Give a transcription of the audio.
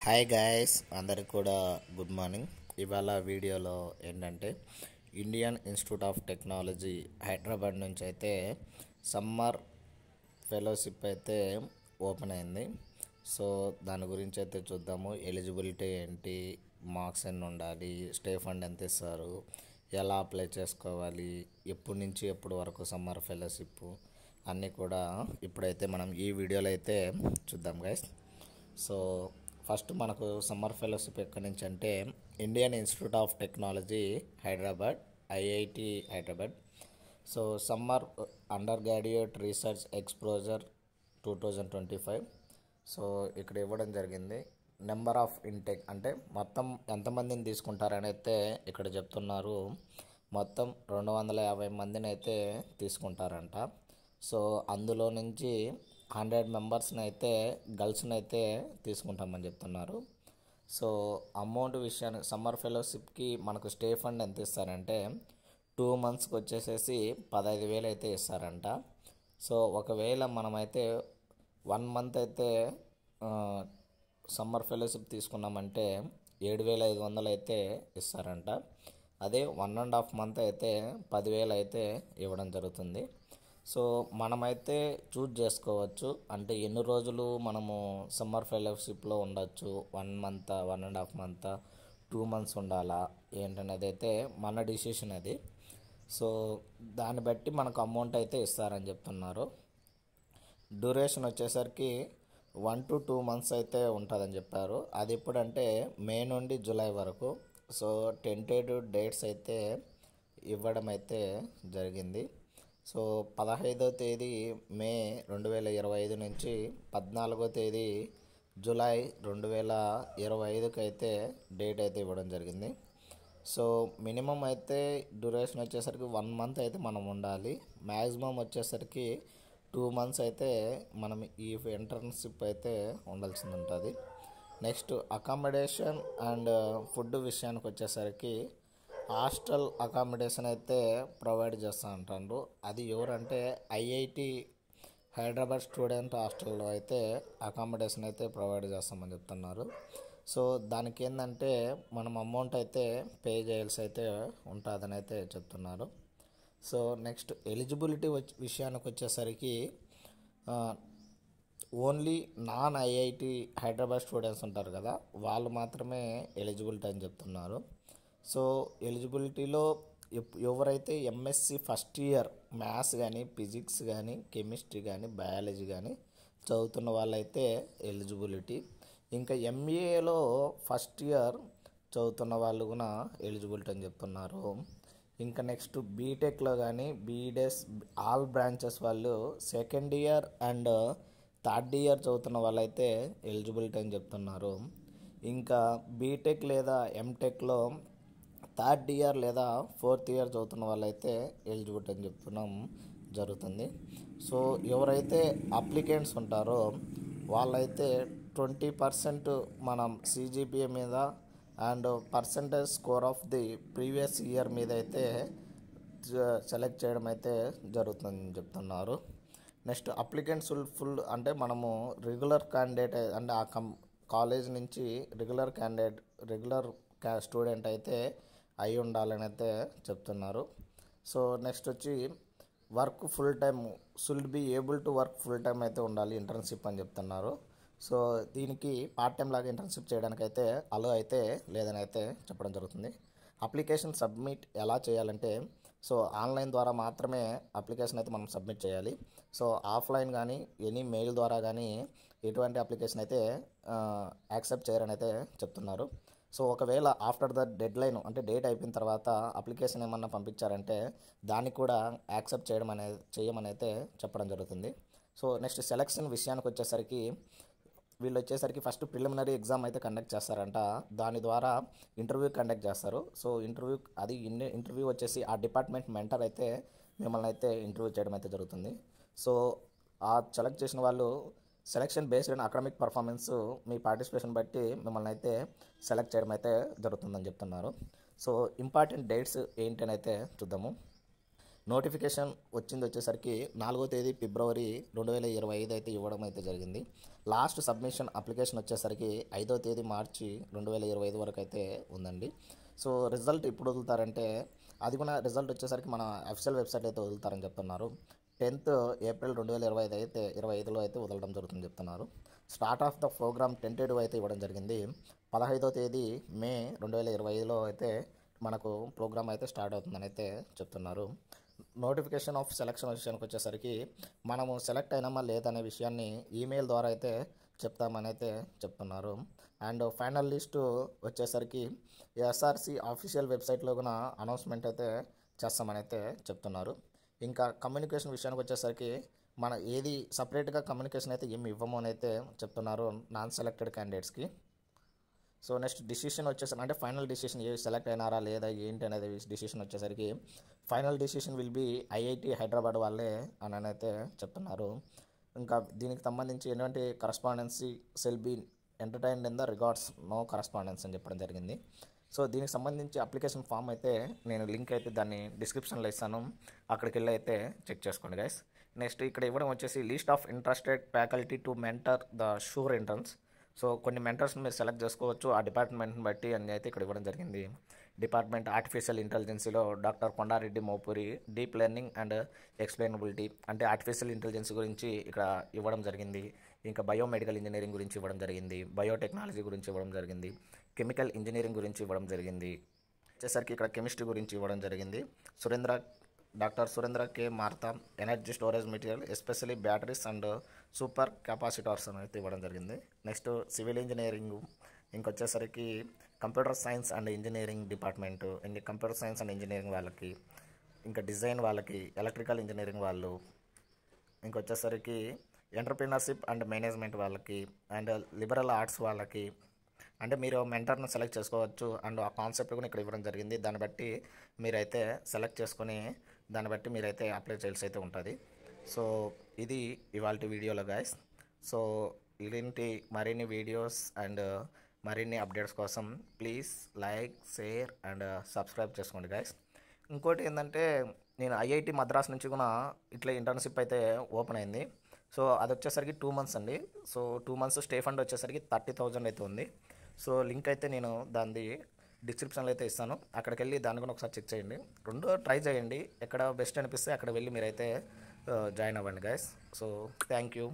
Hi guys, అందరికి కూడా good morning. ఇవాళ వీడియోలో ఏంటంటే Indian institute of technology Hyderabad నుంచి అయితే సమ్మర్ ఫెలోషిప్ అయితే ఓపెన్ అయింది. సో దాని గురించి అయితే చూద్దాము. ఎలిజిబిలిటీ ఏంటి, మార్క్స్ ఎన్ని ఉండాలి, స్టే ఫండ్ ఎంత ఇస్తారు, ఎలా అప్లై చేసుకోవాలి, ఎప్పటి నుంచి ఎప్పటి వరకు సమ్మర్ ఫెలోషిప్ అన్నీ కూడా ఇప్పుడైతే మనం ఈ వీడియోలో అయితే చూద్దాం గైస్. సో ఫస్ట్ మనకు సమ్మర్ ఫెలోషిప్ ఎక్కడి నుంచి అంటే Indian institute of technology Hyderabad, IIT Hyderabad. So summer under graduate research exposure 2025. So ఇక్కడ ఇవ్వడం జరిగింది. నెంబర్ ఆఫ్ ఇంటేక్ అంటే మొత్తం ఎంతమందిని తీసుకుంటారని అయితే ఇక్కడ చెప్తున్నారు. మొత్తం 250 మందిని అయితే తీసుకుంటారంట. సో అందులో నుంచి 100 మెంబర్స్ని అయితే గర్ల్స్ని అయితే తీసుకుంటామని చెప్తున్నారు. సో అమౌంట్ విషయానికి సమ్మర్ ఫెలోషిప్కి మనకు స్టే ఫండ్ ఎంత ఇస్తారంటే 2 మంత్స్కి వచ్చేసేసి 15,000 అయితే ఇస్తారంట. సో ఒకవేళ మనమైతే 1 మంత్ అయితే సమ్మర్ ఫెలోషిప్ తీసుకున్నామంటే 7,500 అయితే ఇస్తారంట. అదే 1.5 మంత్ అయితే 10,000 అయితే ఇవ్వడం జరుగుతుంది. సో మనమైతే చూజ్ చేసుకోవచ్చు, అంటే ఎన్ని రోజులు మనము సమ్మర్ ఫెలోషిప్లో ఉండొచ్చు. 1 మంత్, 1.5 మంత్, 2 మంత్స్ ఉండాలా ఏంటనేది అయితే మన డిసిషన్ అది. సో దాన్ని బట్టి మనకు అమౌంట్ అయితే ఇస్తారని చెప్తున్నారు. డ్యూరేషన్ వచ్చేసరికి 1 to 2 మంత్స్ అయితే ఉంటుందని చెప్పారు. అది ఎప్పుడంటే మే నుండి జూలై వరకు. సో టెంటేటివ్ డేట్స్ అయితే ఇవ్వడం అయితే జరిగింది. సో 15వ తేదీ మే 2025 నుంచి 14వ తేదీ జూలై 2025కి అయితే డేట్ అయితే ఇవ్వడం జరిగింది. సో మినిమం అయితే డ్యూరేషన్ వచ్చేసరికి 1 మంత్ అయితే మనం ఉండాలి. మ్యాక్సిమం వచ్చేసరికి 2 మంత్స్ అయితే మనం ఈ ఇంటర్న్షిప్ అయితే ఉండాల్సి ఉంటుంది. నెక్స్ట్ అకామిడేషన్ అండ్ ఫుడ్ విషయానికి వచ్చేసరికి హాస్టల్ అకామిడేషన్ అయితే ప్రొవైడ్ చేస్తూ ఉంటారు. అది ఎవరంటే ఐఐటి హైదరాబాద్ స్టూడెంట్ హాస్టల్లో అయితే అకామిడేషన్ అయితే ప్రొవైడ్ చేస్తామని చెప్తున్నారు. సో దానికి ఏంటంటే మనం అమౌంట్ అయితే పే చేయాల్సి అయితే ఉంటుందని అయితే చెప్తున్నారు. సో నెక్స్ట్ ఎలిజిబిలిటీ విషయానికి వచ్చేసరికి only non IIT Hyderabad students ఉంటారు కదా, వాళ్ళు మాత్రమే ఎలిజిబిలిటీ అని చెప్తున్నారు. సో ఎలిజిబిలిటీలో ఎవరైతే ఎంఎస్సి ఫస్ట్ ఇయర్ మ్యాథ్స్ కానీ, ఫిజిక్స్ కానీ, కెమిస్ట్రీ కానీ, బయాలజీ కానీ చదువుతున్న వాళ్ళైతే ఎలిజిబిలిటీ. ఇంకా ఎంఏలో ఫస్ట్ ఇయర్ చదువుతున్న వాళ్ళు కూడా ఎలిజిబిలిటీ అని చెప్తున్నారు. ఇంకా నెక్స్ట్ బీటెక్లో కానీ బీడెస్ ఆల్ బ్రాంచెస్ వాళ్ళు second year and third year చదువుతున్న వాళ్ళైతే ఎలిజిబిలిటీ అని చెప్తున్నారు. ఇంకా బీటెక్ లేదా ఎంటెక్లో థర్డ్ ఇయర్ లేదా ఫోర్త్ ఇయర్ చదువుతున్న వాళ్ళైతే ఎలిజిబిలిటీ అని చెప్తున్నాం జరుగుతుంది. సో ఎవరైతే అప్లికెంట్స్ ఉంటారో వాళ్ళైతే 20% మనం సిజిపిఏ మీద and percentage score of the previous year మీద అయితే సెలెక్ట్ చేయడం అయితే జరుగుతుందని చెప్తున్నారు. నెక్స్ట్ అప్లికెంట్స్ ఫుల్ అంటే మనము రెగ్యులర్ క్యాండిడేట్ అంటే ఆ కాలేజ్ నుంచి రెగ్యులర్ స్టూడెంట్ అయితే అయి ఉండాలని అయితే చెప్తున్నారు. సో నెక్స్ట్ వచ్చి work full time should be able to work full time అయితే ఉండాలి ఇంటర్న్షిప్ అని చెప్తున్నారు. సో దీనికి పార్ట్ టైం లాగా ఇంటర్న్షిప్ చేయడానికి అయితే అలో అయితే లేదని అయితే చెప్పడం జరుగుతుంది. అప్లికేషన్ సబ్మిట్ ఎలా చేయాలంటే సో ఆన్లైన్ ద్వారా మాత్రమే అప్లికేషన్ అయితే మనం సబ్మిట్ చేయాలి. సో ఆఫ్లైన్ కానీ ఎనీ మెయిల్ ద్వారా కానీ ఎటువంటి అప్లికేషన్ అయితే యాక్సెప్ట్ చేయరని అయితే చెప్తున్నారు. సో ఒకవేళ ఆఫ్టర్ ద డెడ్ లైన్ అంటే డేట్ అయిపోయిన తర్వాత అప్లికేషన్ ఏమన్నా పంపించారంటే దాన్ని కూడా యాక్సెప్ట్ చేయమని అయితే చెప్పడం జరుగుతుంది. సో నెక్స్ట్ సెలక్షన్ విషయానికి వచ్చేసరికి వీళ్ళు వచ్చేసరికి ఫస్ట్ ప్రిలిమినరీ ఎగ్జామ్ అయితే కండక్ట్ చేస్తారంట. దాని ద్వారా ఇంటర్వ్యూ కండక్ట్ చేస్తారు. సో ఇంటర్వ్యూ వచ్చేసి ఆ డిపార్ట్మెంట్ మెంటర్ అయితే మిమ్మల్ని అయితే ఇంటర్వ్యూ చేయడం అయితే జరుగుతుంది. సో ఆ సెలెక్ట్ చేసిన వాళ్ళు selection based on academic performance me participation బట్టి మిమ్మల్ని అయితే సెలెక్ట్ చేయడం అయితే జరుగుతుందని చెప్తున్నారు. సో ఇంపార్టెంట్ డేట్స్ ఏంటని అయితే చూద్దాము. నోటిఫికేషన్ వచ్చింది వచ్చేసరికి 4వ తేదీ ఫిబ్రవరి 2025 అయితే ఇవ్వడం అయితే జరిగింది. లాస్ట్ సబ్మిషన్ అప్లికేషన్ వచ్చేసరికి 5వ తేదీ మార్చి 2025 వరకు అయితే ఉందండి. సో రిజల్ట్ ఎప్పుడు వదులుతారంటే అది కూడా రిజల్ట్ వచ్చేసరికి మన అఫీషియల్ వెబ్సైట్ అయితే వదులుతారని చెప్తున్నారు. 10th ఏప్రిల్ 2025 అయితే 25లో అయితే వదలడం జరుగుతుందని చెప్తున్నారు. Start of the programme tentative అయితే ఇవ్వడం జరిగింది. 15వ తేదీ మే 2025లో అయితే మనకు ప్రోగ్రామ్ అయితే స్టార్ట్ అవుతుందని అయితే చెప్తున్నారు. నోటిఫికేషన్ ఆఫ్ సెలక్షన్ విషయానికి వచ్చేసరికి మనము సెలెక్ట్ అయినామా లేదనే విషయాన్ని ఈమెయిల్ ద్వారా అయితే చెప్తామని అయితే చెప్తున్నారు. అండ్ ఫైనల్ లిస్టు వచ్చేసరికి ఎస్ఆర్సి ఆఫీషియల్ వెబ్సైట్లో కూడా అనౌన్స్మెంట్ అయితే చేస్తామని అయితే చెప్తున్నారు. ఇంకా కమ్యూనికేషన్ విషయానికి వచ్చేసరికి మన ఏది సపరేట్గా కమ్యూనికేషన్ అయితే ఏమి ఇవ్వము అని అయితే చెప్తున్నారు నాన్ సెలెక్టెడ్ క్యాండిడేట్స్కి. సో నెక్స్ట్ డిసిషన్ వచ్చేసరికి అంటే ఫైనల్ డిసిషన్ ఏ సెలెక్ట్ అయినారా లేదా ఏంటి అనేది డిసిషన్ వచ్చేసరికి final decision will be IIT Hyderabad వాళ్ళే అని అయితే చెప్తున్నారు. ఇంకా దీనికి సంబంధించి ఎటువంటి correspondence shall be entertained in the regards no correspondence అని చెప్పడం జరిగింది. సో దీనికి సంబంధించి అప్లికేషన్ ఫామ్ అయితే నేను లింక్ అయితే దాన్ని డిస్క్రిప్షన్లో ఇస్తాను, అక్కడికి వెళ్ళి అయితే చెక్ చేసుకోండి గైస్. నెక్స్ట్ ఇక్కడ ఇవ్వడం వచ్చేసి list of interested faculty to mentor the sure entrance. So కొన్ని మెంటర్స్ని మీరు సెలెక్ట్ చేసుకోవచ్చు ఆ డిపార్ట్మెంట్ని బట్టి అని అయితే ఇక్కడ ఇవ్వడం జరిగింది. డిపార్ట్మెంట్ ఆర్టిఫిషియల్ ఇంటెలిజెన్సీలో doctor Kondareddy Mopuri, deep learning and explainability అంటే ఆర్టిఫిషియల్ ఇంటెలిజెన్స్ గురించి ఇక్కడ ఇవ్వడం జరిగింది. ఇంకా బయోమెడికల్ ఇంజనీరింగ్ గురించి ఇవ్వడం జరిగింది, బయోటెక్నాలజీ గురించి ఇవ్వడం జరిగింది, కెమికల్ ఇంజనీరింగ్ గురించి ఇవ్వడం జరిగింది. వచ్చేసరికి ఇక్కడ కెమిస్ట్రీ గురించి ఇవ్వడం జరిగింది. Doctor Surendra K Martha, energy storage material especially batteries and super capacitors అని అయితే ఇవ్వడం జరిగింది. నెక్స్ట్ సివిల్ ఇంజనీరింగ్, ఇంకొచ్చేసరికి computer science and engineering department, computer science and engineering వాళ్ళకి, ఇంకా డిజైన్ వాళ్ళకి, ఎలక్ట్రికల్ ఇంజనీరింగ్ వాళ్ళు, ఇంకొచ్చేసరికి ఎంటర్ప్రీనర్షిప్ అండ్ మేనేజ్మెంట్ వాళ్ళకి, అండ్ లిబరల్ ఆర్ట్స్ వాళ్ళకి. అంటే మీరు మెంటర్ను సెలెక్ట్ చేసుకోవచ్చు అండ్ ఆ కాన్సెప్ట్ కూడా ఇక్కడ ఇవ్వడం జరిగింది. దాన్ని బట్టి మీరైతే సెలెక్ట్ చేసుకొని దాన్ని బట్టి మీరైతే అప్లై చేయాల్సి అయితే ఉంటుంది. సో ఇది ఇవాల్టి వీడియోలో గాయస్. సో ఇలాంటి మరిన్ని వీడియోస్ అండ్ మరిన్ని అప్డేట్స్ కోసం please like, share and subscribe చేసుకోండి గాయస్. ఇంకోటి ఏంటంటే నేను ఐఐటి మద్రాస్ నుంచి కూడా ఇట్లా ఇంటర్న్షిప్ అయితే ఓపెన్ అయింది. సో అది వచ్చేసరికి 2 months అండి. సో 2 months స్టే ఫండ్ వచ్చేసరికి 30,000 అయితే ఉంది. సో లింక్ అయితే నేను దాన్ని డిస్క్రిప్షన్లో అయితే ఇస్తాను, అక్కడికి వెళ్ళి దాన్ని కూడా ఒకసారి చెక్ చేయండి. రెండో ట్రై చేయండి, ఎక్కడ బెస్ట్ అనిపిస్తే అక్కడ వెళ్ళి మీరైతే జాయిన్ అవ్వండి గైస్. So thank you.